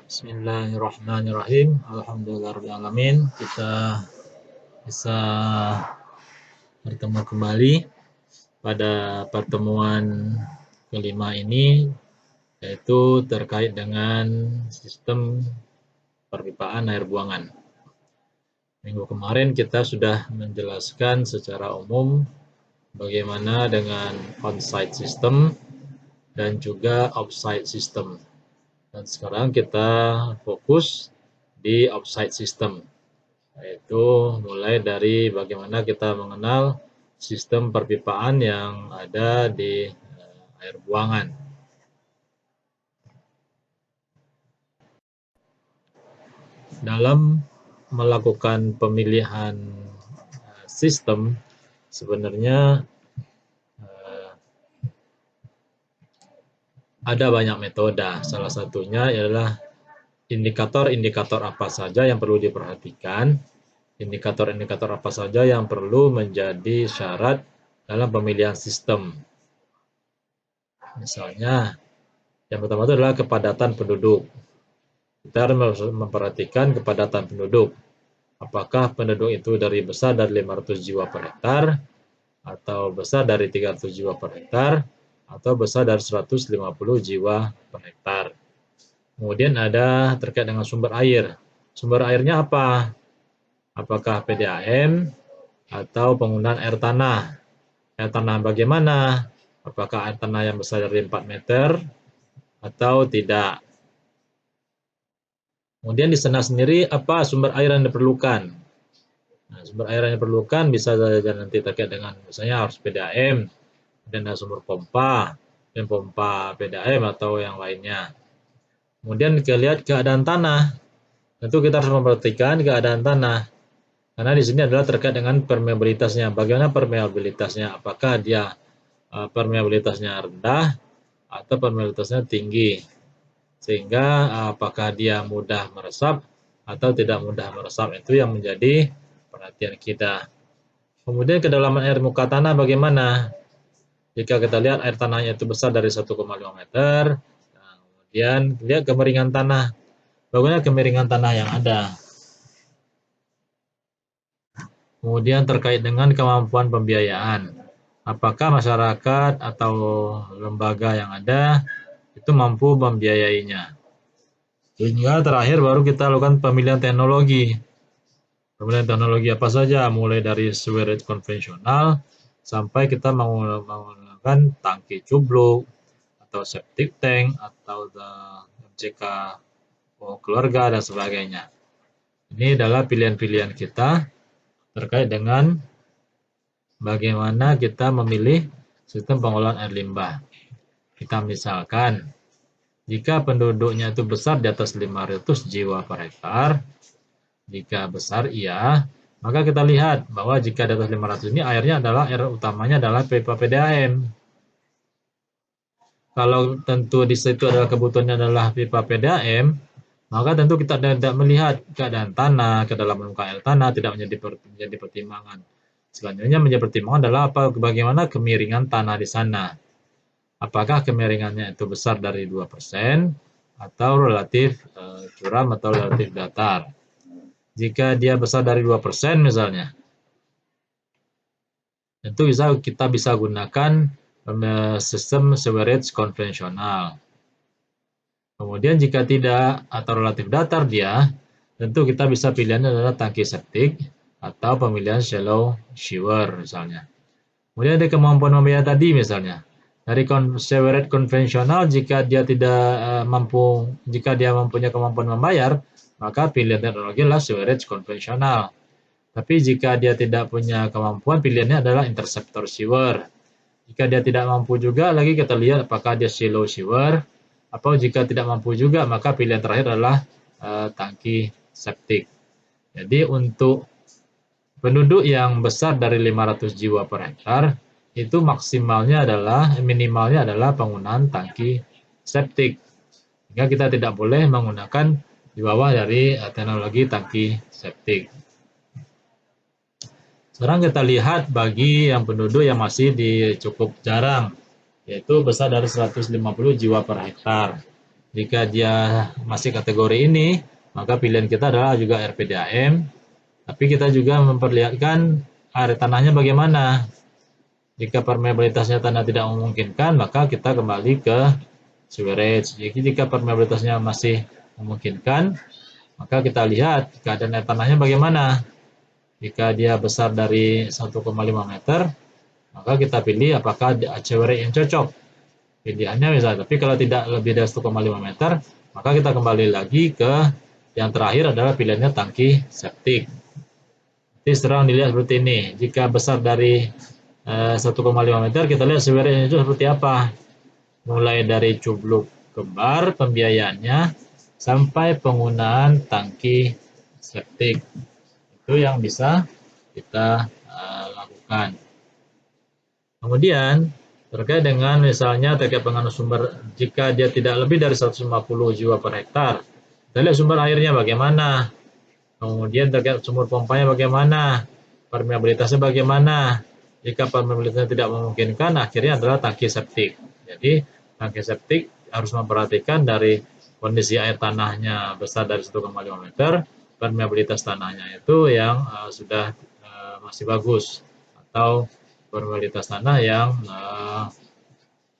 Bismillahirrahmanirrahim. Alhamdulillahirrahmanirrahim. Kita bisa bertemu kembali pada pertemuan kelima ini, yaitu terkait dengan sistem perpipaan air buangan. Minggu kemarin kita sudah menjelaskan secara umum bagaimana dengan on-site system dan juga off-site system. Dan sekarang kita fokus di off-site system, yaitu mulai dari bagaimana kita mengenal sistem perpipaan yang ada di air buangan. Dalam melakukan pemilihan sistem, sebenarnya ada banyak metode. Salah satunya adalah indikator-indikator apa saja yang perlu diperhatikan, indikator-indikator apa saja yang perlu menjadi syarat dalam pemilihan sistem. Misalnya, yang pertama itu adalah kepadatan penduduk. Kita harus memperhatikan kepadatan penduduk. Apakah penduduk itu besar dari 500 jiwa per hektar, atau besar dari 300 jiwa per hektar, atau besar dari 150 jiwa per hektar. Kemudian ada terkait dengan sumber air. Sumber airnya apa? Apakah PDAM atau penggunaan air tanah? Air tanah bagaimana? Apakah air tanah yang besar dari 4 meter atau tidak? Kemudian di sana sendiri apa sumber air yang diperlukan? Nah, sumber air yang diperlukan bisa saja nanti terkait dengan misalnya harus PDAM, dan ada sumber pompa, dan pompa PDAM atau yang lainnya. Kemudian kita lihat keadaan tanah. Tentu kita harus memperhatikan keadaan tanah. Karena di sini adalah terkait dengan permeabilitasnya. Bagaimana permeabilitasnya? Apakah dia permeabilitasnya rendah atau permeabilitasnya tinggi? Sehingga apakah dia mudah meresap atau tidak mudah meresap? Itu yang menjadi perhatian kita. Kemudian kedalaman air muka tanah bagaimana? Jika kita lihat air tanahnya itu besar dari 1,5 meter, nah, kemudian lihat kemiringan tanah. Bagaimana kemiringan tanah yang ada? Kemudian terkait dengan kemampuan pembiayaan. Apakah masyarakat atau lembaga yang ada itu mampu membiayainya? Hingga terakhir baru kita lakukan pemilihan teknologi. Pemilihan teknologi apa saja? Mulai dari sewerage konvensional sampai kita menggunakan tangki cubluk atau septic tank atau MCK keluarga dan sebagainya. Ini adalah pilihan-pilihan kita terkait dengan bagaimana kita memilih sistem pengolahan air limbah. Kita misalkan, jika penduduknya itu besar di atas 500 jiwa per hektar, jika besar iya, maka kita lihat bahwa jika di atas 500 ini air utamanya adalah pipa PDAM. Kalau tentu di situ adalah kebutuhannya adalah pipa PDAM, maka tentu kita tidak melihat keadaan tanah, kedalaman muka air tanah tidak menjadi pertimbangan. Selanjutnya menjadi pertimbangan adalah bagaimana kemiringan tanah di sana. Apakah kemiringannya itu besar dari 2% atau relatif curam atau relatif datar. Jika dia besar dari 2% misalnya, tentu kita bisa gunakan sistem sewerage konvensional. Kemudian jika tidak atau relatif datar dia, tentu kita bisa pilihannya adalah tangki septik atau pemilihan shallow sewer misalnya. Kemudian ada kemampuan membayar tadi misalnya. Dari sewerage konvensional jika dia mempunyai kemampuan membayar, maka pilihan teknologi adalah sewerage konvensional. Tapi jika dia tidak punya kemampuan, pilihannya adalah interceptor sewer. Jika dia tidak mampu juga, lagi kita lihat apakah dia shallow sewer, atau jika tidak mampu juga, maka pilihan terakhir adalah tangki septik. Jadi untuk penduduk yang besar dari 500 jiwa per hektar, itu minimalnya adalah penggunaan tangki septik. Sehingga kita tidak boleh menggunakan di bawah dari teknologi tangki septik. Sekarang kita lihat bagi yang penduduk yang masih cukup jarang, yaitu besar dari 150 jiwa per hektar. Jika dia masih kategori ini, maka pilihan kita adalah juga RPDAM. Tapi kita juga memperlihatkan area tanahnya bagaimana. Jika permeabilitasnya tanah tidak memungkinkan, maka kita kembali ke sewerage. Jadi jika permeabilitasnya masih memungkinkan, maka kita lihat keadaan air tanahnya bagaimana. Jika dia besar dari 1,5 meter, maka kita pilih apakah sewerage yang cocok. Pilihannya misalnya, tapi kalau tidak lebih dari 1,5 meter, maka kita kembali lagi ke yang terakhir adalah pilihannya tangki septic. Jadi sekarang dilihat seperti ini. Jika besar dari 1,5 meter, kita lihat sewerage itu seperti apa. Mulai dari cubluk kembar pembiayaannya sampai penggunaan tangki septic. Itu yang bisa kita lakukan. Kemudian terkait dengan misalnya terkait dengan sumber, jika dia tidak lebih dari 150 jiwa per hektar, kita lihat sumber airnya bagaimana. Kemudian terkait sumur pompanya bagaimana, permeabilitasnya bagaimana. Jika permeabilitasnya tidak memungkinkan, akhirnya adalah tangki septik. Jadi tangki septik harus memperhatikan dari kondisi air tanahnya besar dari 1,5 meter, permeabilitas tanahnya itu yang sudah masih bagus, atau permeabilitas tanah yang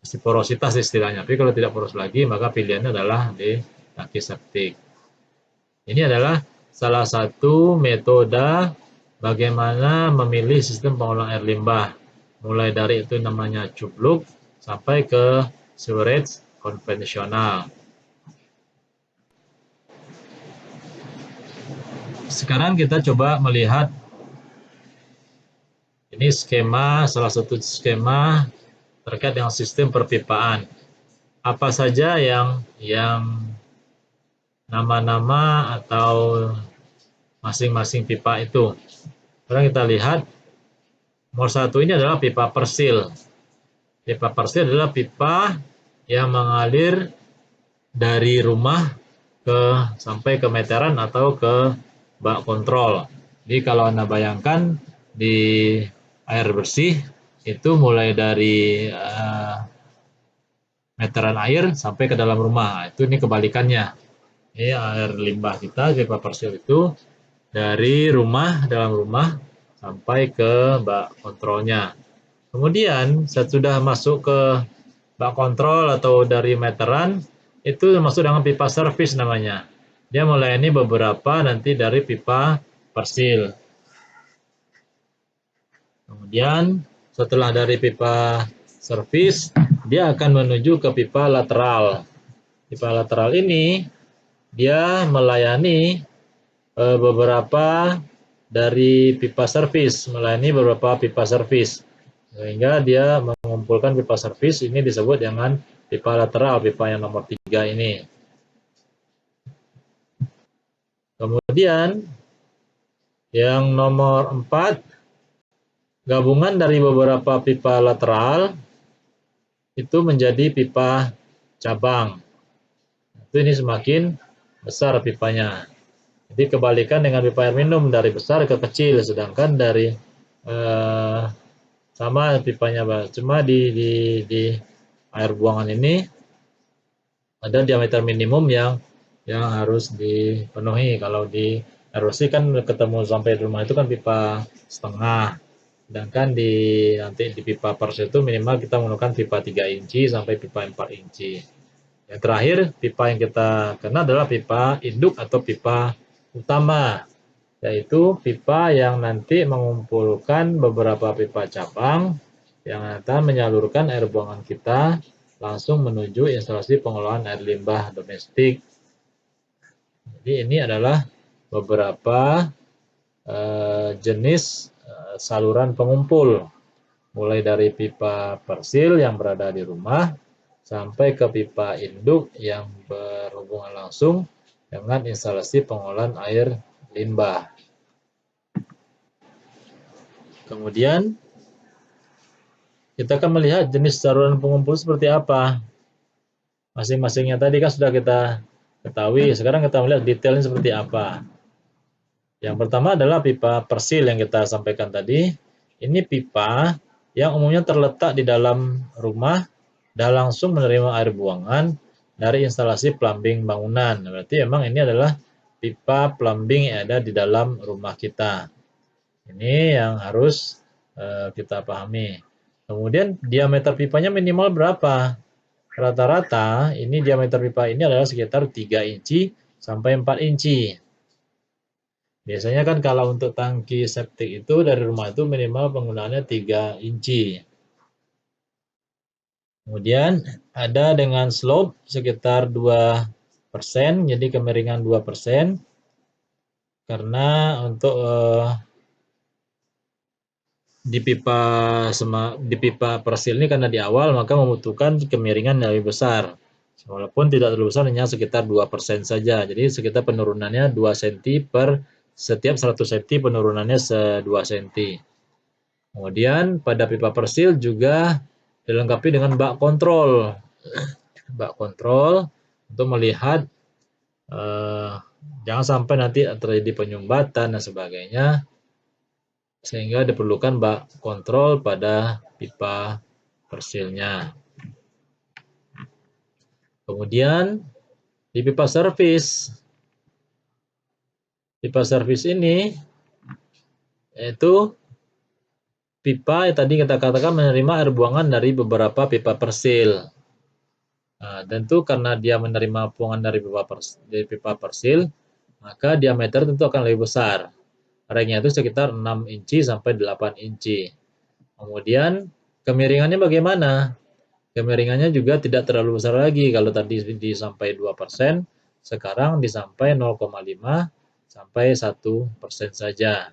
masih porositas istilahnya. Tapi kalau tidak poros lagi, maka pilihannya adalah di tangki septik. Ini adalah salah satu metode bagaimana memilih sistem pengolahan air limbah. Mulai dari itu namanya cubluk sampai ke sewerage konvensional. Sekarang kita coba melihat ini skema, salah satu skema terkait dengan sistem perpipaan. Apa saja yang nama-nama atau masing-masing pipa itu. Sekarang kita lihat, nomor satu ini adalah pipa persil. Pipa persil adalah pipa yang mengalir dari rumah sampai ke meteran atau ke bak kontrol. Jadi kalau Anda bayangkan di air bersih itu mulai dari meteran air sampai ke dalam rumah. Ini kebalikannya. Ini air limbah kita, pipa persil itu dari dalam rumah sampai ke bak kontrolnya. Kemudian sesudah masuk ke bak kontrol atau dari meteran, itu masuk dengan pipa servis namanya. Dia melayani beberapa nanti dari pipa persil. Kemudian setelah dari pipa servis, dia akan menuju ke pipa lateral. Pipa lateral ini dia melayani beberapa dari pipa servis, melayani beberapa pipa servis. Sehingga dia mengumpulkan pipa servis, ini disebut dengan pipa lateral, pipa yang nomor 3 ini. Kemudian yang nomor 4, gabungan dari beberapa pipa lateral itu menjadi pipa cabang. Ini semakin besar pipanya. Jadi kebalikan dengan pipa air minum, dari besar ke kecil, sedangkan dari sama pipanya, cuma di air buangan ini ada diameter minimum yang harus dipenuhi. Kalau di air bersih kan ketemu sampai di rumah itu kan pipa setengah. Sedangkan nanti di pipa persil itu minimal kita menggunakan pipa 3 inci sampai pipa 4 inci. Yang terakhir, pipa yang kita kenal adalah pipa induk atau pipa utama, yaitu pipa yang nanti mengumpulkan beberapa pipa cabang yang akan menyalurkan air buangan kita langsung menuju instalasi pengolahan air limbah domestik. Jadi ini adalah beberapa jenis saluran pengumpul, mulai dari pipa persil yang berada di rumah sampai ke pipa induk yang berhubungan langsung dengan instalasi pengolahan air limbah. Kemudian kita akan melihat jenis saluran pengumpul seperti apa. Masing-masingnya tadi kan sudah kita ketahui, sekarang kita melihat detailnya seperti apa. Yang pertama adalah pipa persil yang kita sampaikan tadi. Ini pipa yang umumnya terletak di dalam rumah dan langsung menerima air buangan dari instalasi plumbing bangunan. Berarti memang ini adalah pipa plumbing yang ada di dalam rumah kita. Ini yang harus kita pahami. Kemudian diameter pipanya minimal berapa? Rata-rata ini diameter pipa ini adalah sekitar 3 inci sampai 4 inci. Biasanya kan kalau untuk tangki septik itu dari rumah itu minimal penggunaannya 3 inci. Kemudian ada dengan slope sekitar 2%, jadi kemiringan 2%. Karena untuk di pipa persil ini karena di awal maka membutuhkan kemiringan yang lebih besar. Walaupun tidak terlalu besar, hanya sekitar 2% saja. Jadi sekitar penurunannya 2 cm per setiap 100 cm penurunannya 2 cm. Kemudian pada pipa persil juga dilengkapi dengan bak kontrol. Bak kontrol untuk melihat jangan sampai nanti terjadi penyumbatan dan sebagainya, sehingga diperlukan bak kontrol pada pipa persilnya. Kemudian di pipa servis ini yaitu pipa yang tadi kita katakan menerima air buangan dari beberapa pipa persil. Nah, tentu karena dia menerima buangan dari pipa persil, maka diameter tentu akan lebih besar. Ringnya itu sekitar 6 inci sampai 8 inci. Kemudian kemiringannya bagaimana? Kemiringannya juga tidak terlalu besar lagi. Kalau tadi disampai 2%, sekarang disampai 0,5 sampai 1% saja.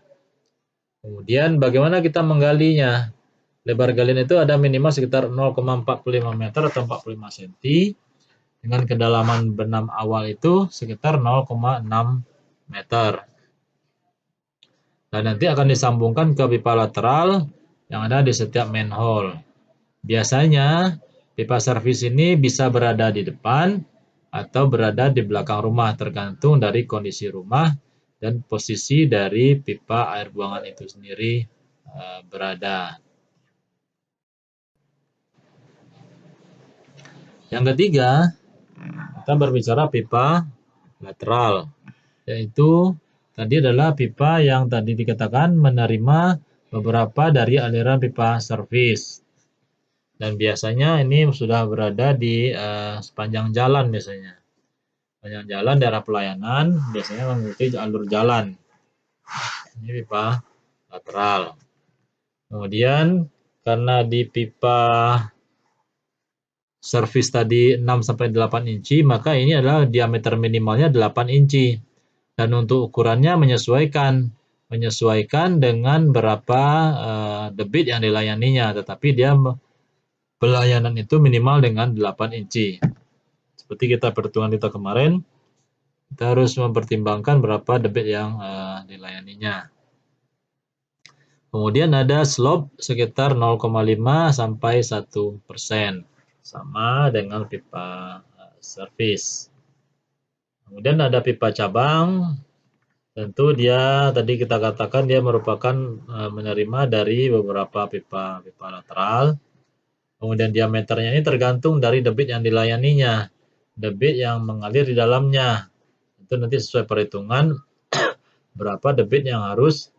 Kemudian bagaimana kita menggalinya? Lebar galian itu ada minimal sekitar 0,45 meter atau 45 cm. Dengan kedalaman benam awal itu sekitar 0,6 meter. Dan nanti akan disambungkan ke pipa lateral yang ada di setiap manhole. Biasanya pipa servis ini bisa berada di depan atau berada di belakang rumah, tergantung dari kondisi rumah dan posisi dari pipa air buangan itu sendiri berada. Yang ketiga, kita berbicara pipa lateral, yaitu tadi adalah pipa yang tadi dikatakan menerima beberapa dari aliran pipa servis. Dan biasanya ini sudah berada di sepanjang jalan biasanya. Sepanjang jalan daerah pelayanan biasanya mengikuti alur jalan. Ini pipa lateral. Kemudian karena di pipa servis tadi 6 sampai 8 inci, maka ini adalah diameter minimalnya 8 inci. Dan untuk ukurannya menyesuaikan dengan berapa debit yang dilayaninya, tetapi dia pelayanan itu minimal dengan 8 inci. Seperti kita perhitungan kita kemarin, kita harus mempertimbangkan berapa debit yang dilayaninya. Kemudian ada slope sekitar 0,5 sampai 1%. Sama dengan pipa servis. Kemudian ada pipa cabang, tentu dia tadi kita katakan dia merupakan menerima dari beberapa pipa lateral. Kemudian diameternya ini tergantung dari debit yang dilayaninya, debit yang mengalir di dalamnya. Itu nanti sesuai perhitungan berapa debit yang harus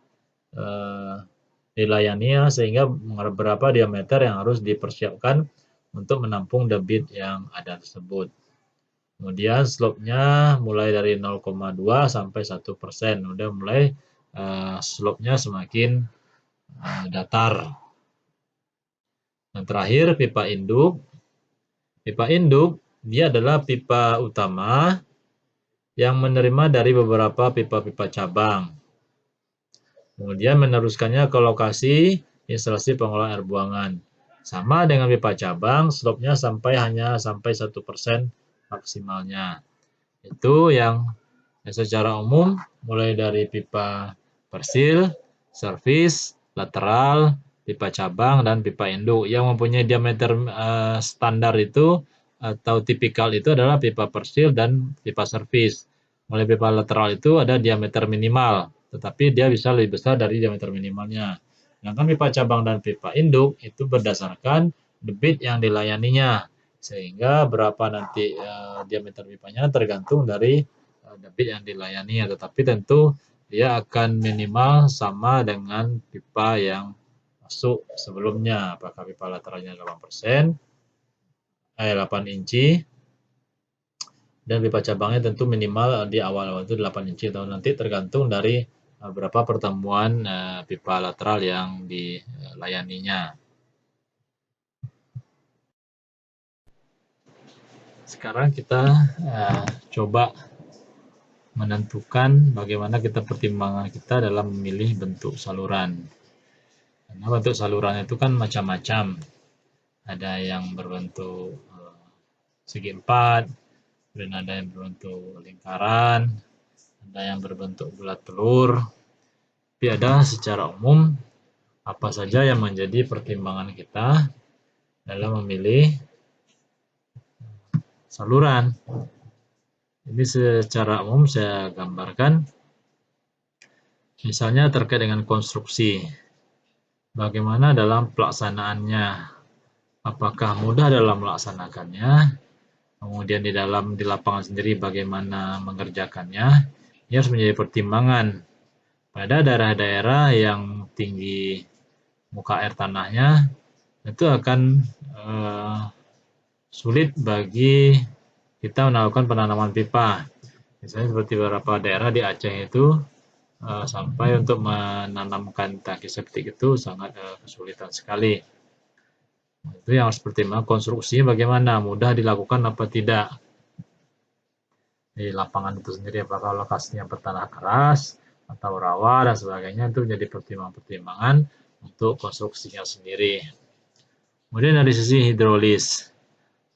dilayaninya, sehingga berapa diameter yang harus dipersiapkan untuk menampung debit yang ada tersebut. Kemudian slope-nya mulai dari 0,2 sampai 1%. Udah mulai slope-nya semakin datar. Dan terakhir pipa induk. Pipa induk dia adalah pipa utama yang menerima dari beberapa pipa-pipa cabang. Kemudian meneruskannya ke lokasi instalasi pengolahan air buangan. Sama dengan pipa cabang, slope-nya hanya sampai 1% maksimalnya. Itu yang secara umum mulai dari pipa persil, servis, lateral, pipa cabang, dan pipa induk. Yang mempunyai diameter standar itu atau tipikal itu adalah pipa persil dan pipa servis. Mulai pipa lateral itu ada diameter minimal, tetapi dia bisa lebih besar dari diameter minimalnya. Sedangkan pipa cabang dan pipa induk itu berdasarkan debit yang dilayaninya. Sehingga berapa nanti diameter pipanya tergantung dari debit yang dilayani, tetapi tentu dia akan minimal sama dengan pipa yang masuk sebelumnya. Apakah pipa lateralnya 8%, 8 inci, dan pipa cabangnya tentu minimal di awal-awal itu 8 inci, atau nanti tergantung dari berapa pertemuan pipa lateral yang dilayaninya. Sekarang kita coba menentukan bagaimana pertimbangan kita dalam memilih bentuk saluran. Karena bentuk saluran itu kan macam-macam. Ada yang berbentuk segi empat, dan ada yang berbentuk lingkaran, ada yang berbentuk bulat telur. Tapi ada secara umum apa saja yang menjadi pertimbangan kita dalam memilih saluran. Ini secara umum saya gambarkan. Misalnya terkait dengan konstruksi. Bagaimana dalam pelaksanaannya? Apakah mudah dalam melaksanakannya? Kemudian di lapangan sendiri bagaimana mengerjakannya? Ini harus menjadi pertimbangan. Pada daerah-daerah yang tinggi muka air tanahnya, itu akan sulit bagi kita melakukan penanaman pipa. Misalnya seperti beberapa daerah di Aceh itu sampai untuk menanamkan tangki septik itu sangat kesulitan sekali. Itu yang harus pertimbangan, konstruksinya bagaimana, mudah dilakukan apa tidak. Di lapangan itu sendiri apakah lokasinya bertanah keras atau rawa dan sebagainya, itu menjadi pertimbangan-pertimbangan untuk konstruksinya sendiri. Kemudian dari sisi hidrolis,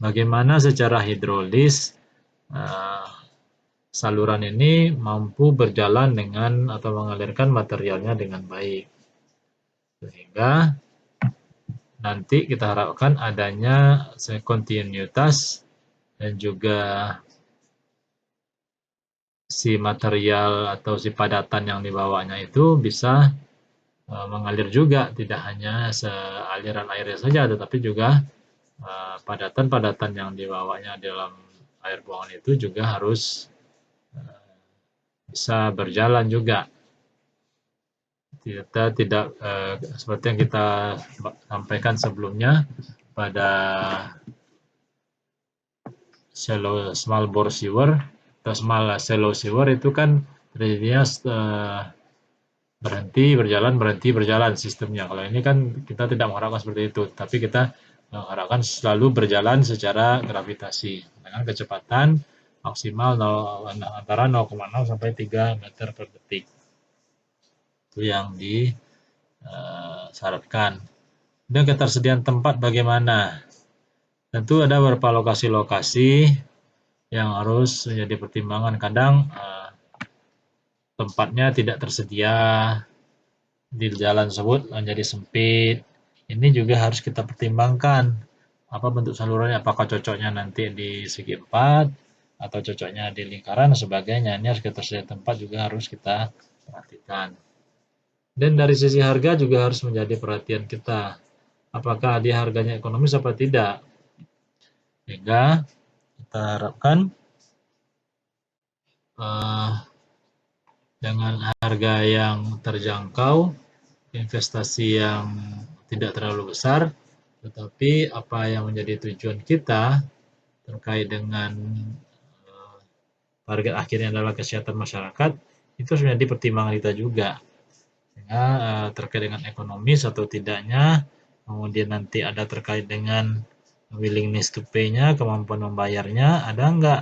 bagaimana secara hidrolis saluran ini mampu berjalan dengan atau mengalirkan materialnya dengan baik, sehingga nanti kita harapkan adanya kontinuitas dan juga si material atau si padatan yang dibawanya itu bisa mengalir juga, tidak hanya sealiran airnya saja, tetapi juga padatan-padatan yang dibawanya dalam air buangan itu juga harus bisa berjalan juga. Kita tidak seperti yang kita sampaikan sebelumnya pada small bore sewer atau small shallow sewer, itu kan terjadinya berhenti berjalan sistemnya. Kalau ini kan kita tidak mengharapkan seperti itu, tapi kita mengharapkan selalu berjalan secara gravitasi dengan kecepatan maksimal antara 0,0 sampai 3 meter per detik. Itu yang disyaratkan. Dan ketersediaan tempat bagaimana? Tentu ada beberapa lokasi-lokasi yang harus menjadi pertimbangan. Kadang tempatnya tidak tersedia di jalan tersebut menjadi sempit. Ini juga harus kita pertimbangkan. Apa bentuk salurannya? Apakah cocoknya nanti di segi empat atau cocoknya di lingkaran dan sebagainya. Ini harus ketersediaan tempat juga harus kita perhatikan. Dan dari sisi harga juga harus menjadi perhatian kita. Apakah dia harganya ekonomis apa tidak? Sehingga kita harapkan dengan harga yang terjangkau, investasi yang tidak terlalu besar, tetapi apa yang menjadi tujuan kita terkait dengan target akhirnya adalah kesehatan masyarakat, itu harus menjadi pertimbangan kita juga. Sehingga terkait dengan ekonomis atau tidaknya, kemudian nanti ada terkait dengan willingness to pay-nya, kemampuan membayarnya, ada enggak?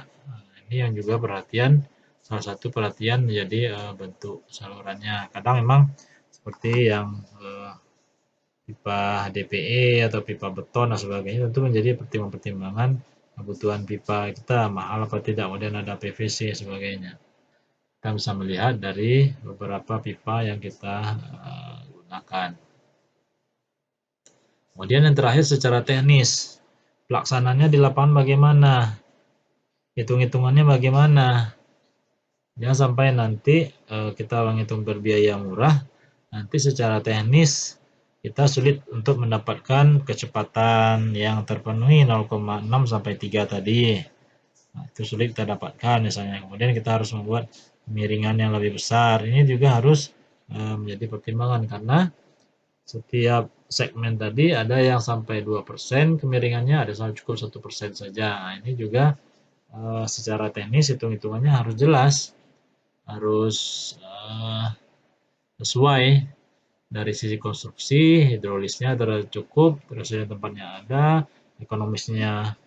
Ini yang juga perhatian, salah satu perhatian menjadi bentuk salurannya. Kadang memang seperti yang pipa DPE atau pipa beton dan sebagainya, tentu menjadi pertimbangan kebutuhan pipa kita mahal apa tidak, kemudian ada PVC sebagainya. Kita bisa melihat dari beberapa pipa yang kita gunakan. Kemudian yang terakhir secara teknis, pelaksananya di lapangan bagaimana? Hitung-hitungannya bagaimana? Jangan sampai nanti kita menghitung berbiaya murah, nanti secara teknis kita sulit untuk mendapatkan kecepatan yang terpenuhi 0,6 sampai 3 tadi. Nah, itu sulit kita dapatkan misalnya. Kemudian kita harus membuat kemiringan yang lebih besar. Ini juga harus menjadi pertimbangan karena setiap segmen tadi ada yang sampai 2% kemiringannya, ada yang cukup 1% saja. Nah, ini juga secara teknis hitung-hitungannya harus jelas, harus sesuai dari sisi konstruksi, hidrolisnya cukup, terus tempatnya ada, ekonomisnya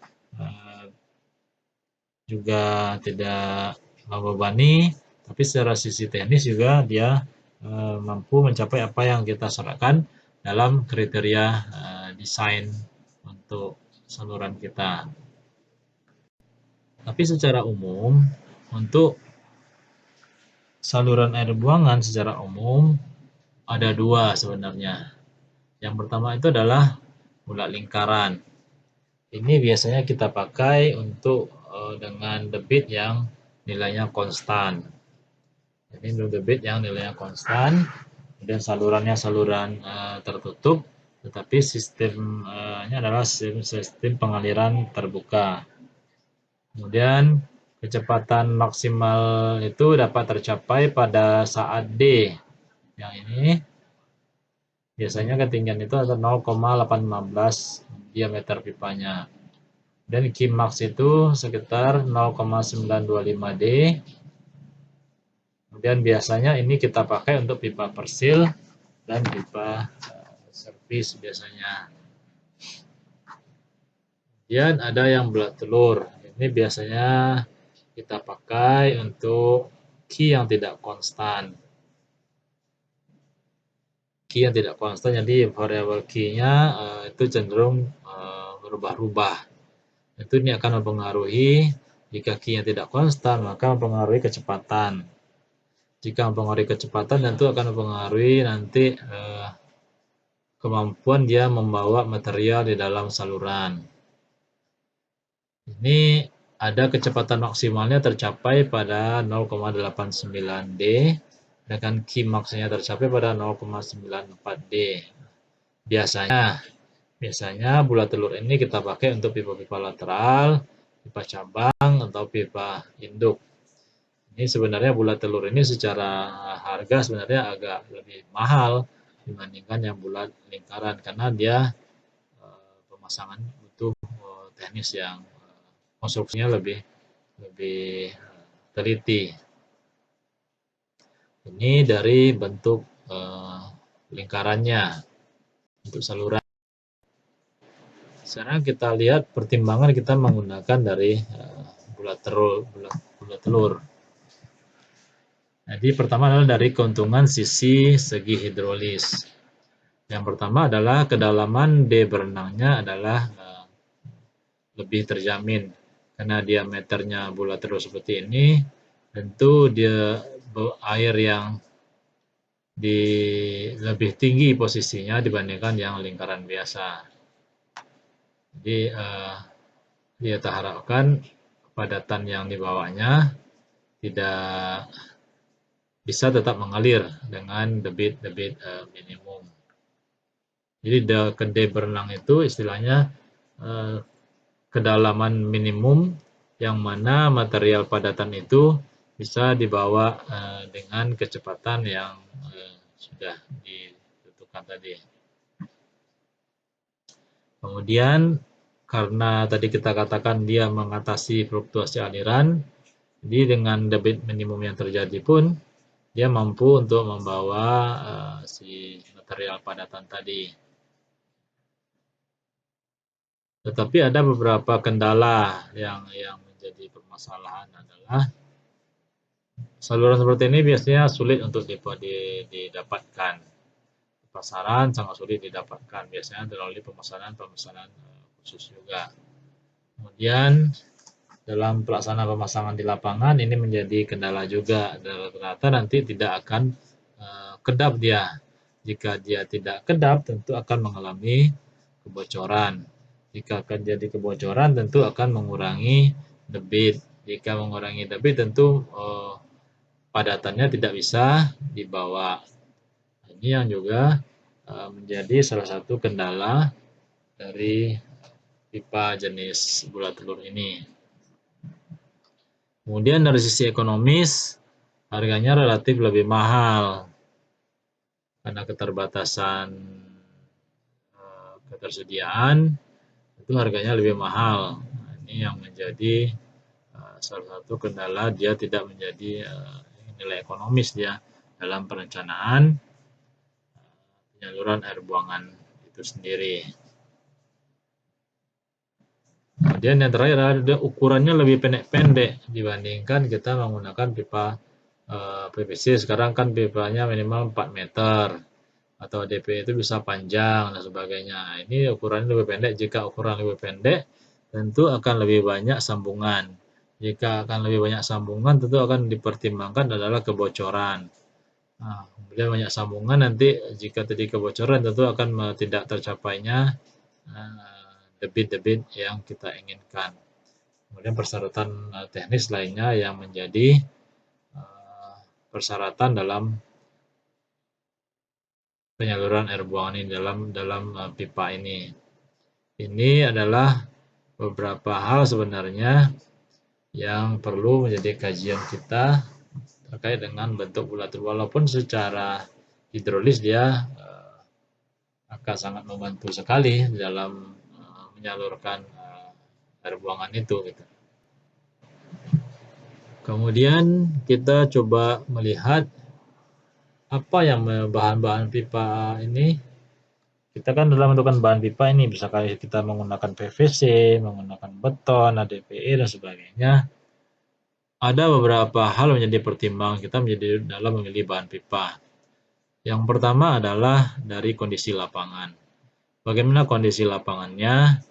juga tidak membebani, tapi secara sisi teknis juga dia mampu mencapai apa yang kita syaratkan dalam kriteria desain untuk saluran kita. Tapi secara umum, untuk saluran air buangan secara umum ada dua sebenarnya. Yang pertama itu adalah bulat lingkaran. Ini biasanya kita pakai untuk dengan debit yang nilainya konstan. Jadi debit yang nilainya konstan, kemudian salurannya saluran tertutup, tetapi sistemnya adalah sistem pengaliran terbuka. Kemudian kecepatan maksimal itu dapat tercapai pada saat D. Yang ini biasanya ketinggian itu adalah 0,815 diameter pipanya. Dan Qmax itu sekitar 0,925 D. Kemudian biasanya ini kita pakai untuk pipa persil dan pipa servis biasanya. Kemudian ada yang bulat telur. Ini biasanya kita pakai untuk Q yang tidak konstan. Q yang tidak konstan, jadi variabel Q-nya itu cenderung berubah-ubah. Itu ini akan mempengaruhi, jika Q-nya tidak konstan, maka mempengaruhi kecepatan. Jika mempengaruhi kecepatan, tentu akan mempengaruhi nanti kemampuan dia membawa material di dalam saluran. Ini ada kecepatan maksimalnya tercapai pada 0,89 D, dengan Qmax-nya tercapai pada 0,94 D. Biasanya bulat telur ini kita pakai untuk pipa-pipa lateral, pipa cabang, atau pipa induk. Ini sebenarnya bulat telur ini secara harga sebenarnya agak lebih mahal dibandingkan yang bulat lingkaran karena dia pemasangan butuh teknis yang konstruksinya lebih teliti. Ini dari bentuk lingkarannya untuk saluran. Sekarang kita lihat pertimbangan kita menggunakan dari bulat telur. Jadi pertama adalah dari keuntungan sisi segi hidrolis. Yang pertama adalah kedalaman D berenangnya adalah lebih terjamin karena diameternya bulat telur seperti ini, tentu dia air yang lebih tinggi posisinya dibandingkan yang lingkaran biasa. Jadi dia harapkan kepadatan yang dibawanya tidak bisa tetap mengalir dengan debit minimum. Jadi kedai berenang itu istilahnya kedalaman minimum yang mana material padatan itu bisa dibawa dengan kecepatan yang sudah ditentukan tadi. Kemudian karena tadi kita katakan dia mengatasi fluktuasi aliran, jadi dengan debit minimum yang terjadi pun dia mampu untuk membawa si material padatan tadi. Tetapi ada beberapa kendala yang menjadi permasalahan adalah saluran seperti ini biasanya sulit untuk didapatkan. Pasaran sangat sulit didapatkan, biasanya melalui pemesanan khusus juga. Kemudian dalam pelaksanaan pemasangan di lapangan ini menjadi kendala juga. Rata-rata nanti tidak akan kedap dia. Jika dia tidak kedap, tentu akan mengalami kebocoran. Jika akan jadi kebocoran, tentu akan mengurangi debit. Jika mengurangi debit, tentu padatannya tidak bisa dibawa. Ini yang juga menjadi salah satu kendala dari pipa jenis bulat telur ini. Kemudian dari sisi ekonomis, harganya relatif lebih mahal karena keterbatasan ketersediaan, itu harganya lebih mahal. Nah, ini yang menjadi salah satu kendala, dia tidak menjadi nilai ekonomis dia dalam perencanaan penyaluran air buangan itu sendiri. Kemudian yang terakhir adalah ukurannya lebih pendek-pendek dibandingkan kita menggunakan pipa PVC. Sekarang kan pipanya minimal 4 meter atau DP itu bisa panjang dan sebagainya. Ini ukurannya lebih pendek. Jika ukuran lebih pendek, tentu akan lebih banyak sambungan. Jika akan lebih banyak sambungan, tentu akan dipertimbangkan adalah kebocoran. Nah, kemudian banyak sambungan, nanti jika terjadi kebocoran tentu akan tidak tercapainya debit-debit yang kita inginkan. Kemudian persyaratan teknis lainnya yang menjadi persyaratan dalam penyaluran air buangan ini dalam pipa ini. Ini adalah beberapa hal sebenarnya yang perlu menjadi kajian kita terkait dengan bentuk bulat telur. Walaupun secara hidrolis dia akan sangat membantu sekali dalam menyalurkan air buangan itu gitu. Kemudian kita coba melihat apa yang bahan-bahan pipa ini. Kita kan dalam menentukan bahan pipa ini bisa kali kita menggunakan PVC, menggunakan beton, ADPE dan sebagainya. Ada beberapa hal menjadi pertimbangan kita menjadi dalam memilih bahan pipa. Yang pertama adalah dari kondisi lapangan. Bagaimana kondisi lapangannya?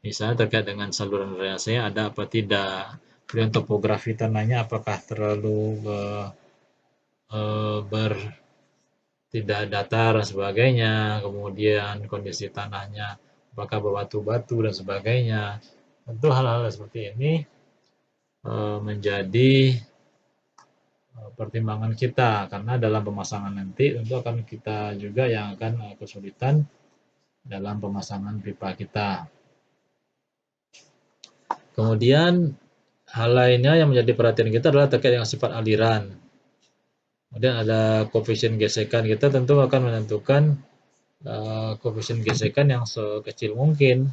Misalnya terkait dengan saluran drainasenya ada apa tidak, kemudian topografi tanahnya apakah terlalu tidak datar dan sebagainya, kemudian kondisi tanahnya apakah berbatu-batu dan sebagainya. Tentu hal-hal seperti ini menjadi pertimbangan kita, karena dalam pemasangan nanti tentu akan kita juga yang akan kesulitan dalam pemasangan pipa kita. Kemudian hal lainnya yang menjadi perhatian kita adalah terkait dengan sifat aliran. Kemudian ada koefisien gesekan, kita tentu akan menentukan koefisien gesekan yang sekecil mungkin,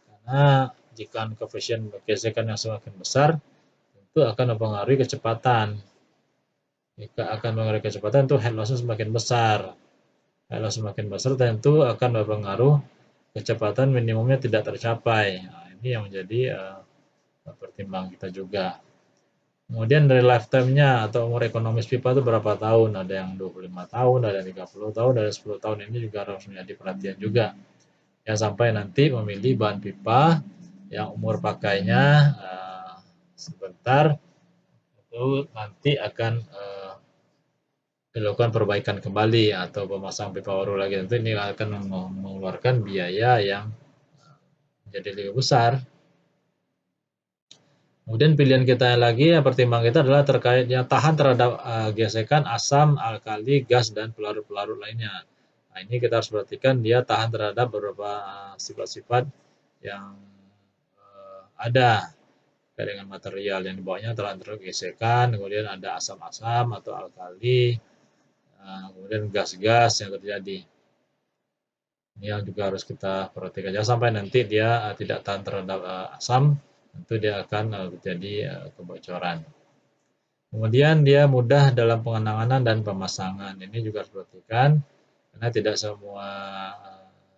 karena jika koefisien gesekan yang semakin besar itu akan mempengaruhi kecepatan. Jika akan mempengaruhi kecepatan, itu head loss semakin besar. Head loss semakin besar tentu akan berpengaruh kecepatan minimumnya tidak tercapai. Nah, ini yang menjadi pertimbangan kita juga. Kemudian dari lifetime-nya atau umur ekonomis pipa itu berapa tahun? Ada yang 25 tahun, ada yang 30 tahun, ada 10 tahun. Ini juga harus menjadi perhatian juga. Ya, sampai nanti memilih bahan pipa yang umur pakainya sebentar, itu nanti akan dilakukan perbaikan kembali atau pemasang pipa baru lagi. Tentu ini akan mengeluarkan biaya yang menjadi lebih besar. Kemudian pilihan kita lagi, pertimbangan kita adalah terkait yang tahan terhadap gesekan, asam, alkali, gas, dan pelarut-pelarut lainnya. Nah, ini kita harus perhatikan dia tahan terhadap beberapa sifat-sifat yang ada dengan material yang dibawanya tahan terhadap gesekan, kemudian ada asam-asam atau alkali, kemudian gas-gas yang terjadi. Ini yang juga harus kita perhatikan. Jangan sampai nanti dia tidak tahan terhadap asam, tentu dia akan terjadi kebocoran. Kemudian dia mudah dalam pengenangan dan pemasangan. Ini juga harus diperhatikan, karena tidak semua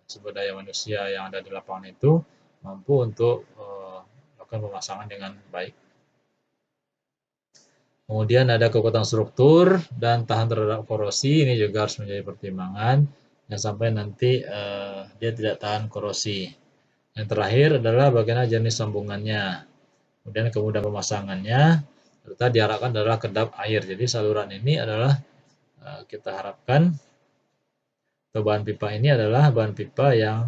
sumber daya manusia yang ada di lapangan itu mampu untuk melakukan pemasangan dengan baik. Kemudian ada kekuatan struktur dan tahan terhadap korosi. Ini juga harus menjadi pertimbangan, jangan sampai nanti dia tidak tahan korosi. Yang terakhir adalah bagaimana jenis sambungannya, kemudian kemudahan pemasangannya, serta diharapkan adalah kedap air. Jadi saluran ini adalah kita harapkan atau bahan pipa ini adalah bahan pipa yang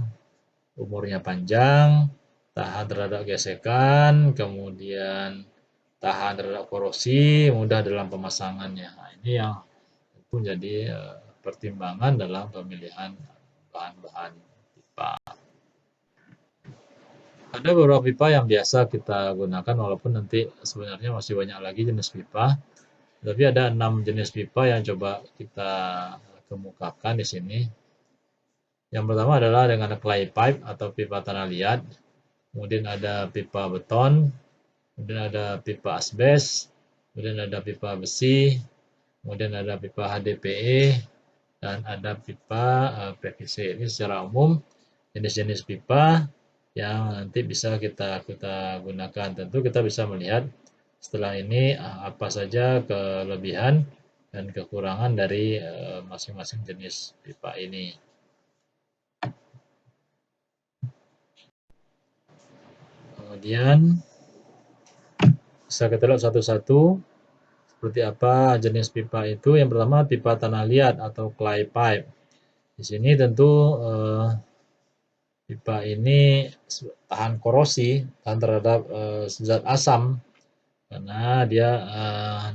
umurnya panjang, tahan terhadap gesekan, kemudian tahan terhadap korosi, mudah dalam pemasangannya. Nah, ini yang tentu menjadi pertimbangan dalam pemilihan bahan-bahan pipa. Ada beberapa pipa yang biasa kita gunakan, walaupun nanti sebenarnya masih banyak lagi jenis pipa. Tapi ada 6 jenis pipa yang coba kita kemukakan di sini. Yang pertama adalah dengan clay pipe atau pipa tanah liat. Kemudian ada pipa beton, kemudian ada pipa asbes, kemudian ada pipa besi, kemudian ada pipa HDPE, dan ada pipa PVC. Ini secara umum jenis-jenis pipa yang nanti bisa kita gunakan. Tentu kita bisa melihat setelah ini apa saja kelebihan dan kekurangan dari masing-masing jenis pipa ini. Kemudian bisa kita lihat satu-satu seperti apa jenis pipa itu. Yang pertama pipa tanah liat atau clay pipe. Di sini tentu pipa ini tahan korosi, tahan terhadap zat asam karena dia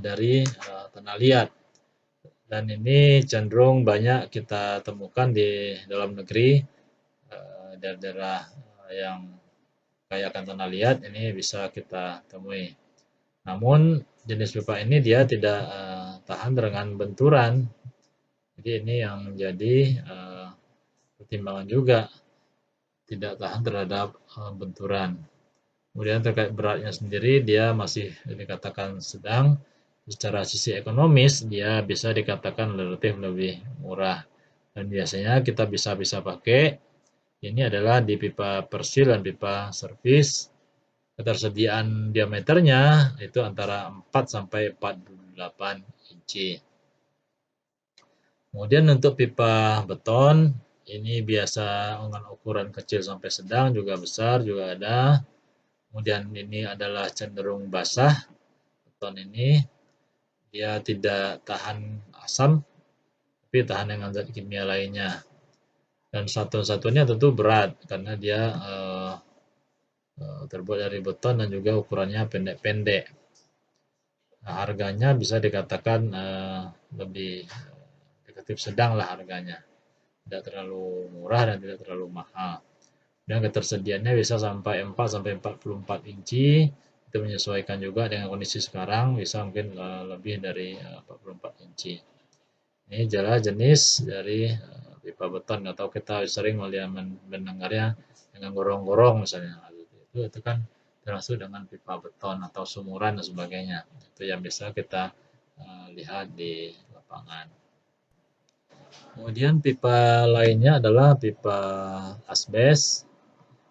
dari tanah liat. Dan ini cenderung banyak kita temukan di dalam negeri, daerah-daerah yang kaya akan tanah liat ini bisa kita temui. Namun jenis pipa ini dia tidak tahan dengan benturan. Jadi ini yang menjadi pertimbangan juga, tidak tahan terhadap benturan. Kemudian terkait beratnya sendiri, dia masih dikatakan sedang. Secara sisi ekonomis, dia bisa dikatakan relatif lebih murah. Dan biasanya kita bisa pakai, ini adalah di pipa persil dan pipa servis. Ketersediaan diameternya itu antara 4 sampai 48 inci. Kemudian untuk pipa beton, ini biasa dengan ukuran kecil sampai sedang, juga besar juga ada. Kemudian ini adalah cenderung basah. Beton ini dia tidak tahan asam, tapi tahan dengan zat kimia lainnya. Dan satu-satunya tentu berat, karena dia terbuat dari beton dan juga ukurannya pendek-pendek. Nah, harganya bisa dikatakan lebih relatif sedang lah harganya. Tidak terlalu murah dan tidak terlalu mahal. Dan ketersediaannya bisa sampai 4 sampai 44 inci. Itu menyesuaikan juga dengan kondisi sekarang, bisa mungkin lebih dari 44 inci. Ini adalah jenis dari pipa beton, atau kita sering melihat mendengarnya dengan gorong-gorong misalnya. Itu kan termasuk dengan pipa beton atau sumuran dan sebagainya. Itu yang bisa kita lihat di lapangan. Kemudian pipa lainnya adalah pipa asbes.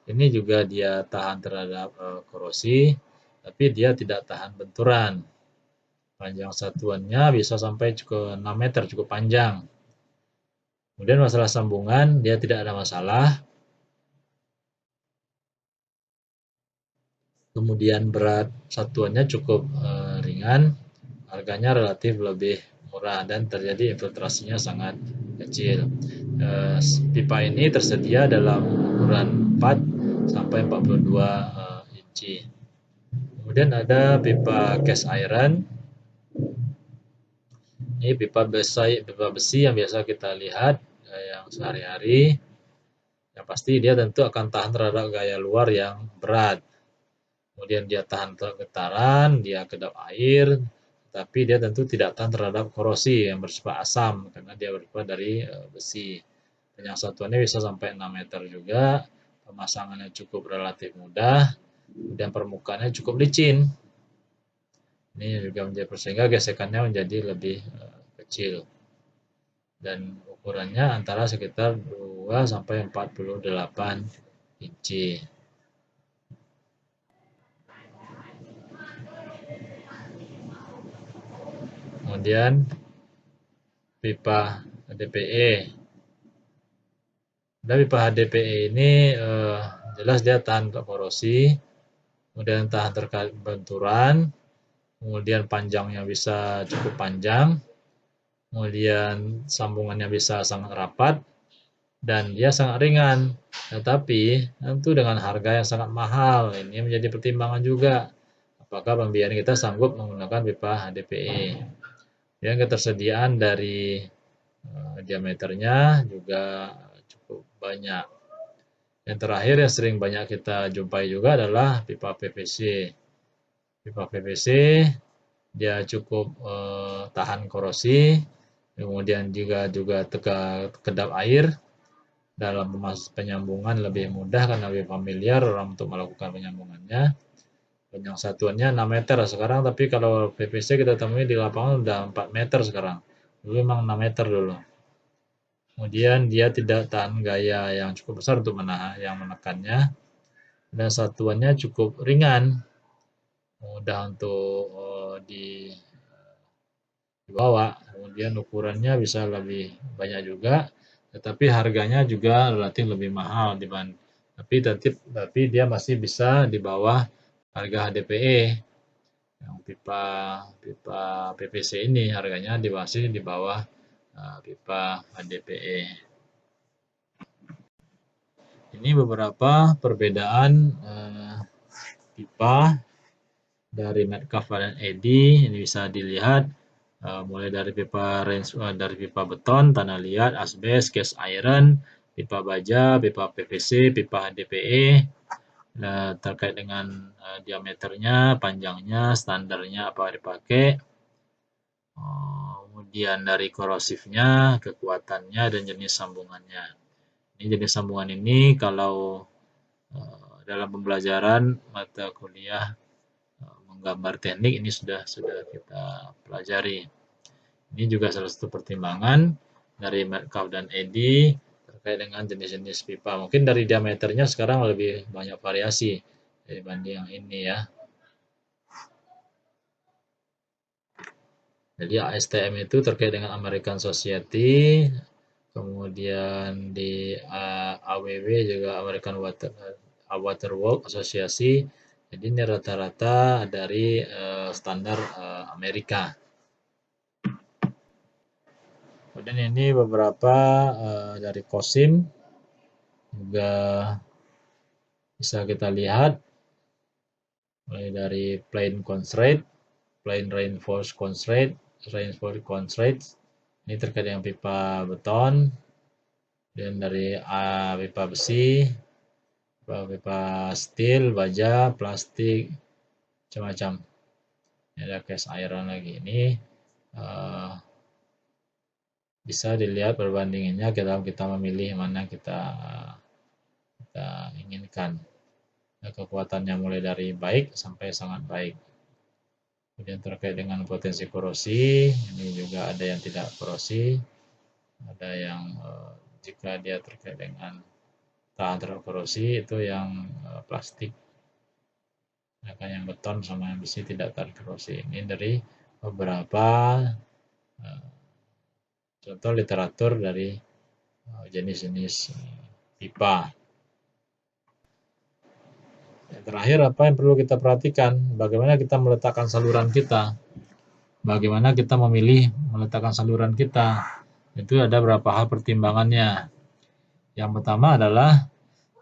Ini juga dia tahan terhadap korosi, tapi dia tidak tahan benturan. Panjang satuannya bisa sampai ke 6 meter, cukup panjang. Kemudian masalah sambungan, dia tidak ada masalah. Kemudian berat satuannya cukup ringan, harganya relatif lebih murah dan terjadi infiltrasinya sangat kecil. Pipa ini tersedia dalam ukuran 4 sampai 42 inci. Kemudian ada pipa cast iron. Ini pipa besi yang biasa kita lihat yang sehari-hari. Yang pasti dia tentu akan tahan terhadap gaya luar yang berat. Kemudian dia tahan terhadap getaran, dia kedap air, tapi dia tentu tidak tahan terhadap korosi yang bersifat asam karena dia berupa dari besi. Panjang satuannya bisa sampai 6 meter juga. Pemasangannya cukup relatif mudah dan permukaannya cukup licin. Ini juga menjadi sehingga gesekannya menjadi lebih kecil. Dan ukurannya antara sekitar 2 sampai 48 inci. Kemudian pipa HDPE. Dari pipa HDPE ini jelas dia tahan korosi, kemudian tahan terkait benturan, kemudian panjangnya bisa cukup panjang, kemudian sambungannya bisa sangat rapat, dan dia sangat ringan. Tetapi tentu dengan harga yang sangat mahal, ini menjadi pertimbangan juga. Apakah pembiayaan kita sanggup menggunakan pipa HDPE? Yang ketersediaan dari diameternya juga cukup banyak. Yang terakhir yang sering banyak kita jumpai juga adalah pipa PVC. Pipa PVC dia cukup tahan korosi, kemudian juga kedap air. Dalam penyambungan lebih mudah karena lebih familiar orang untuk melakukan penyambungannya. Panjang satuannya 6 meter sekarang, tapi kalau PVC kita temui di lapangan udah 4 meter sekarang. Dulu memang 6 meter dulu. Kemudian dia tidak tahan gaya yang cukup besar untuk menekannya, dan satuannya cukup ringan, mudah untuk dibawa. Kemudian ukurannya bisa lebih banyak juga, tetapi harganya juga relatif lebih mahal dibanding. Tapi dia masih bisa di bawah harga HDPE. Yang pipa PVC ini harganya masih di bawah pipa HDPE. Ini beberapa perbedaan pipa dari Metcalfe dan Eddy. Ini bisa dilihat mulai dari dari pipa beton, tanah liat, asbes, cast iron, pipa baja, pipa PVC, pipa HDPE. Terkait dengan diameternya, panjangnya, standarnya apa dipakai, kemudian dari korosifnya, kekuatannya, dan jenis sambungannya. Ini jenis sambungan ini kalau dalam pembelajaran mata kuliah menggambar teknik ini sudah kita pelajari. Ini juga salah satu pertimbangan dari Metcalfe dan Eddy terkait dengan jenis-jenis pipa. Mungkin dari diameternya sekarang lebih banyak variasi dibanding yang ini ya. Jadi ASTM itu terkait dengan American Society, kemudian di AWW juga American Waterworks Association. Jadi ini rata-rata dari standar Amerika. Kemudian ini beberapa dari COSIM juga bisa kita lihat, mulai dari plain constraint, plain reinforced constraint, ini terkait dengan pipa beton, dan dari pipa besi, pipa steel, baja, plastik, macam-macam. Ada cast iron lagi. Ini bisa dilihat perbandingannya kita memilih mana kita inginkan. Kekuatannya mulai dari baik sampai sangat baik. Kemudian terkait dengan potensi korosi, ini juga ada yang tidak korosi, ada yang jika dia terkait dengan tahan terhadap korosi itu yang plastik. Sedangkan yang beton sama yang besi tidak tahan korosi. Ini dari beberapa contoh literatur dari jenis-jenis pipa. Yang terakhir, apa yang perlu kita perhatikan? Bagaimana kita meletakkan saluran kita? Bagaimana kita memilih meletakkan saluran kita? Itu ada beberapa hal pertimbangannya. Yang pertama adalah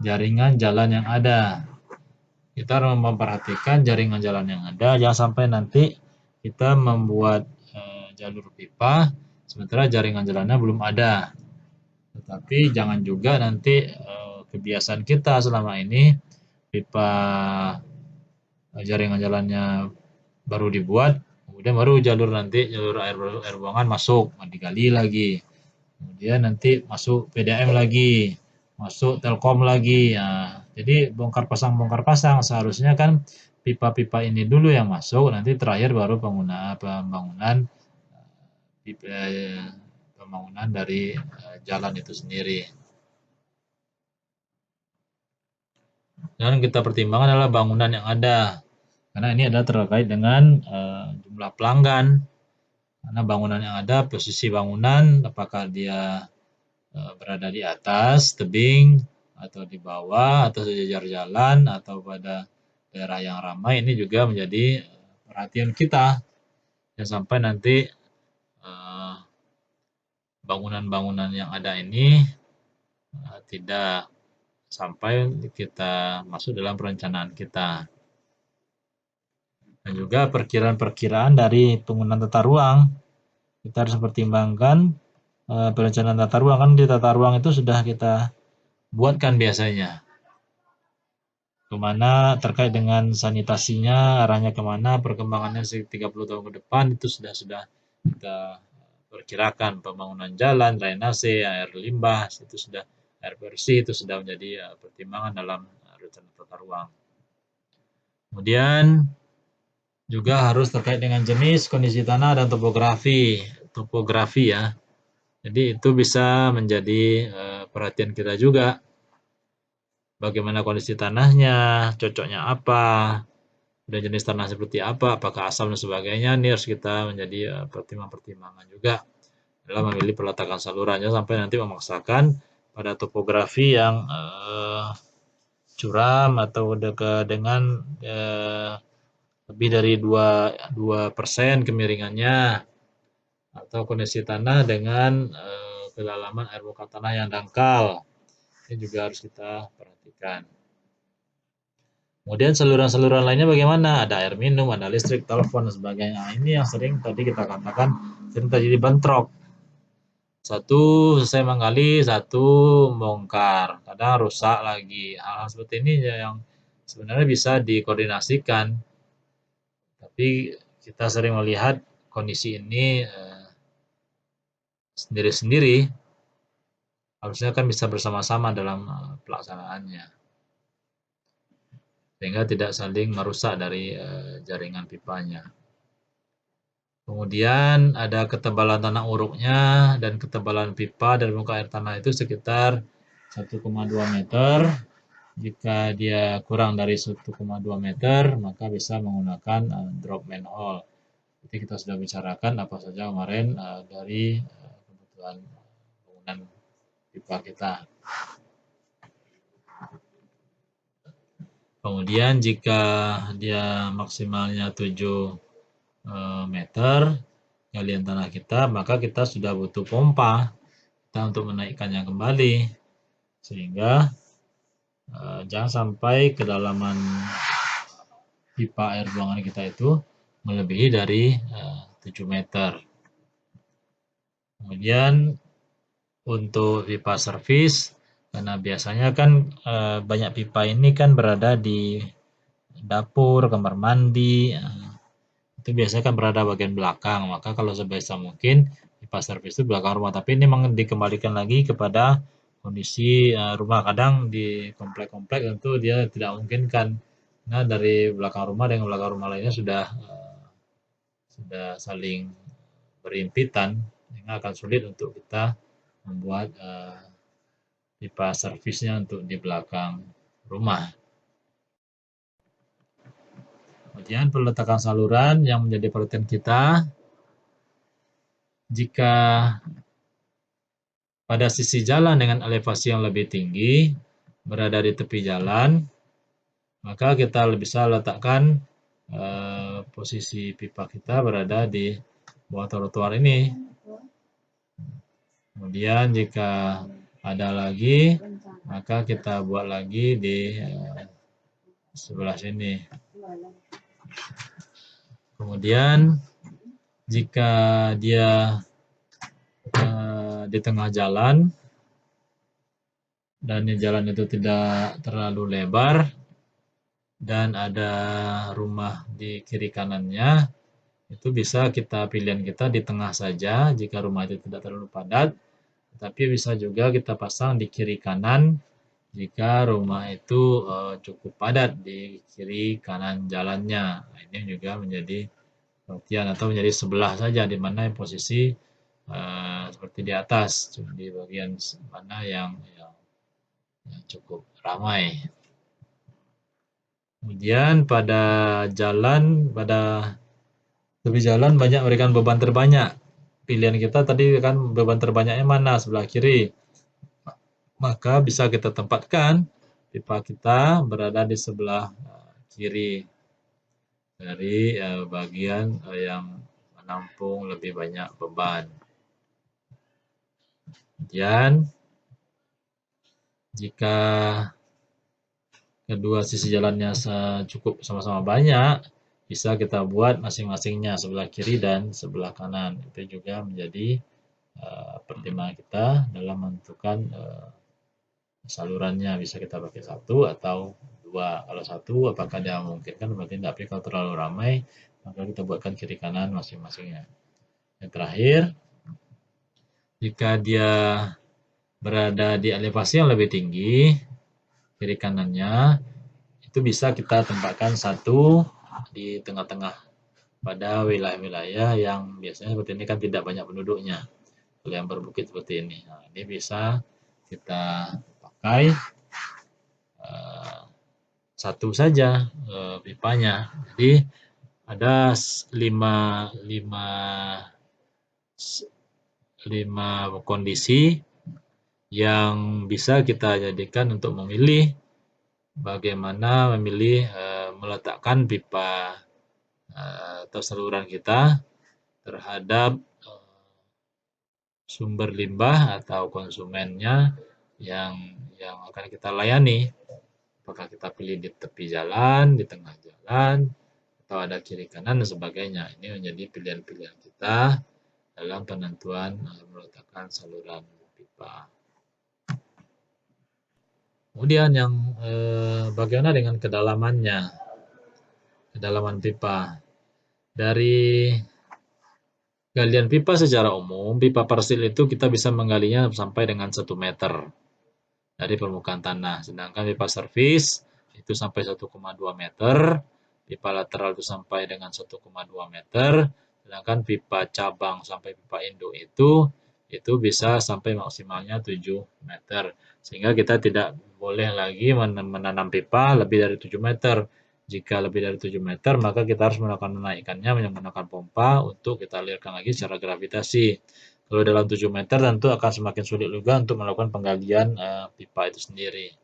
jaringan jalan yang ada. Kita harus memperhatikan jaringan jalan yang ada. Jangan sampai nanti kita membuat jalur pipa, sementara jaringan jalannya belum ada. Tetapi jangan juga nanti kebiasaan kita selama ini, pipa jaringan jalannya baru dibuat, kemudian baru jalur air buangan masuk, digali lagi, kemudian nanti masuk PDAM lagi, masuk Telkom lagi. Nah, jadi bongkar pasang seharusnya kan pipa-pipa ini dulu yang masuk, nanti terakhir baru pembangunan dari jalan itu sendiri. Dan kita pertimbangkan adalah bangunan yang ada, karena ini adalah terkait dengan jumlah pelanggan. Karena bangunan yang ada, posisi bangunan, apakah dia berada di atas tebing atau di bawah atau sejajar jalan atau pada daerah yang ramai, ini juga menjadi perhatian kita. Jangan sampai nanti bangunan-bangunan yang ada ini tidak sampai kita masuk dalam perencanaan kita. Dan juga perkiraan-perkiraan dari penggunaan tata ruang. Kita harus pertimbangkan perencanaan tata ruang, kan di tata ruang itu sudah kita buatkan biasanya. Kemana terkait dengan sanitasinya, arahnya kemana, perkembangannya 30 tahun ke depan itu sudah kita perkirakan. Pembangunan jalan, drainase, air limbah, itu sudah air bersih, itu sudah menjadi pertimbangan dalam rencana tata ruang. Kemudian juga harus terkait dengan jenis, kondisi tanah, dan topografi ya. Jadi itu bisa menjadi perhatian kita juga. Bagaimana kondisi tanahnya, cocoknya apa, dan jenis tanah seperti apa, apakah asam dan sebagainya. Ini harus kita menjadi pertimbangan juga dalam memilih peletakan salurannya, sampai nanti memaksakan pada topografi yang curam atau dengan lebih dari 2% kemiringannya, atau kondisi tanah dengan kedalaman air muka tanah yang dangkal. Ini juga harus kita perhatikan. Kemudian saluran-saluran lainnya bagaimana? Ada air minum, ada listrik, telepon, dan sebagainya. Nah, ini yang sering tadi kita katakan sering terjadi bentrok. Satu selesai menggali, satu bongkar. Kadang rusak lagi. Hal-hal seperti ini yang sebenarnya bisa dikoordinasikan. Tapi kita sering melihat kondisi ini sendiri-sendiri. Harusnya kan bisa bersama-sama dalam pelaksanaannya, sehingga tidak saling merusak dari jaringan pipanya. Kemudian ada ketebalan tanah uruknya dan ketebalan pipa dari muka air tanah itu sekitar 1,2 meter. Jika dia kurang dari 1,2 meter, maka bisa menggunakan drop manhole. Jadi kita sudah bicarakan apa saja kemarin dari kebutuhan bangunan pipa kita. Kemudian jika dia maksimalnya 7 meter galian tanah kita, maka kita sudah butuh pompa kita untuk menaikkannya kembali, sehingga jangan sampai kedalaman pipa air buangan kita itu melebihi dari 7 meter. Kemudian untuk pipa servis, karena biasanya kan banyak pipa ini kan berada di dapur, kamar mandi, itu biasanya kan berada bagian belakang. Maka kalau sebisa mungkin pipa servis itu belakang rumah. Tapi ini memang dikembalikan lagi kepada kondisi rumah. Kadang di komplek-komplek tentu dia tidak memungkinkan. Nah, dari belakang rumah dengan belakang rumah lainnya sudah saling berimpitan, sehingga akan sulit untuk kita membuat pipa servisnya untuk di belakang rumah. Kemudian peletakan saluran yang menjadi perhatian kita, jika pada sisi jalan dengan elevasi yang lebih tinggi berada di tepi jalan, maka kita bisa letakkan posisi pipa kita berada di bawah trotoar ini. Kemudian jika ada lagi, maka kita buat lagi di sebelah sini. Kemudian jika dia di tengah jalan dan jalan itu tidak terlalu lebar dan ada rumah di kiri kanannya, itu bisa pilihan kita di tengah saja jika rumah itu tidak terlalu padat, tapi bisa juga kita pasang di kiri kanan jika rumah itu cukup padat di kiri kanan jalannya. Nah, ini juga menjadi perhatian, atau menjadi sebelah saja di mana posisi seperti di atas, di bagian mana yang cukup ramai. Kemudian pada tepi jalan banyak memberikan beban terbanyak. Pilihan kita tadi kan beban terbanyaknya mana, sebelah kiri. Maka bisa kita tempatkan pipa kita berada di sebelah kiri dari bagian yang menampung lebih banyak beban. Kemudian jika kedua sisi jalannya cukup sama-sama banyak, bisa kita buat masing-masingnya sebelah kiri dan sebelah kanan. Itu juga menjadi pertimbangan kita dalam menentukan salurannya. Bisa kita pakai satu atau dua. Kalau satu, apakah dia memungkinkan, berarti tidak. Tapi kalau terlalu ramai, maka kita buatkan kiri kanan masing-masingnya. Yang terakhir, jika dia berada di elevasi yang lebih tinggi, kiri kanannya, itu bisa kita tempatkan satu di tengah-tengah pada wilayah-wilayah yang biasanya seperti ini kan tidak banyak penduduknya. Kalau yang berbukit seperti ini, nah, ini bisa kita pakai satu saja pipanya. Jadi ada lima kondisi yang bisa kita jadikan untuk memilih bagaimana meletakkan pipa atau saluran kita terhadap sumber limbah atau konsumennya yang akan kita layani. Apakah kita pilih di tepi jalan, di tengah jalan, atau ada kiri kanan dan sebagainya. Ini menjadi pilihan-pilihan kita dalam penentuan meletakkan saluran pipa. Kemudian yang bagaimana dengan kedalamannya? Kedalaman pipa. Dari galian pipa secara umum, pipa persil itu kita bisa menggalinya sampai dengan 1 meter dari permukaan tanah. Sedangkan pipa servis itu sampai 1,2 meter, pipa lateral itu sampai dengan 1,2 meter, sedangkan pipa cabang sampai pipa induk itu bisa sampai maksimalnya 7 meter. Sehingga kita tidak boleh lagi menanam pipa lebih dari 7 meter. Jika lebih dari 7 meter, maka kita harus melakukan menaikkannya menggunakan pompa untuk kita alirkan lagi secara gravitasi. Kalau dalam 7 meter tentu akan semakin sulit juga untuk melakukan penggalian pipa itu sendiri.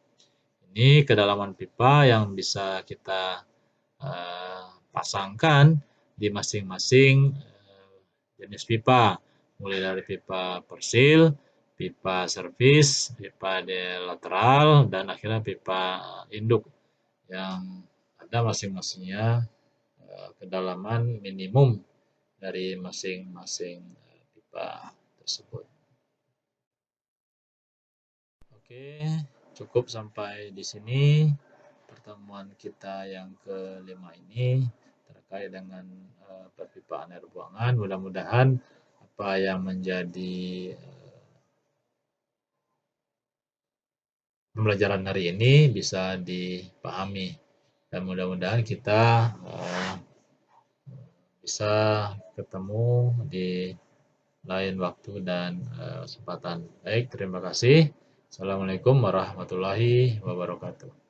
Ini kedalaman pipa yang bisa kita pasangkan di masing-masing jenis pipa. Mulai dari pipa persil, pipa servis, pipa lateral, dan akhirnya pipa induk yang ada masing-masingnya kedalaman minimum dari masing-masing pipa tersebut. Oke, cukup sampai di sini pertemuan kita yang kelima ini terkait dengan perpipaan air buangan. Mudah-mudahan apa yang menjadi pembelajaran hari ini bisa dipahami. Dan mudah-mudahan kita bisa ketemu di lain waktu dan kesempatan. Baik, terima kasih. Assalamualaikum warahmatullahi wabarakatuh.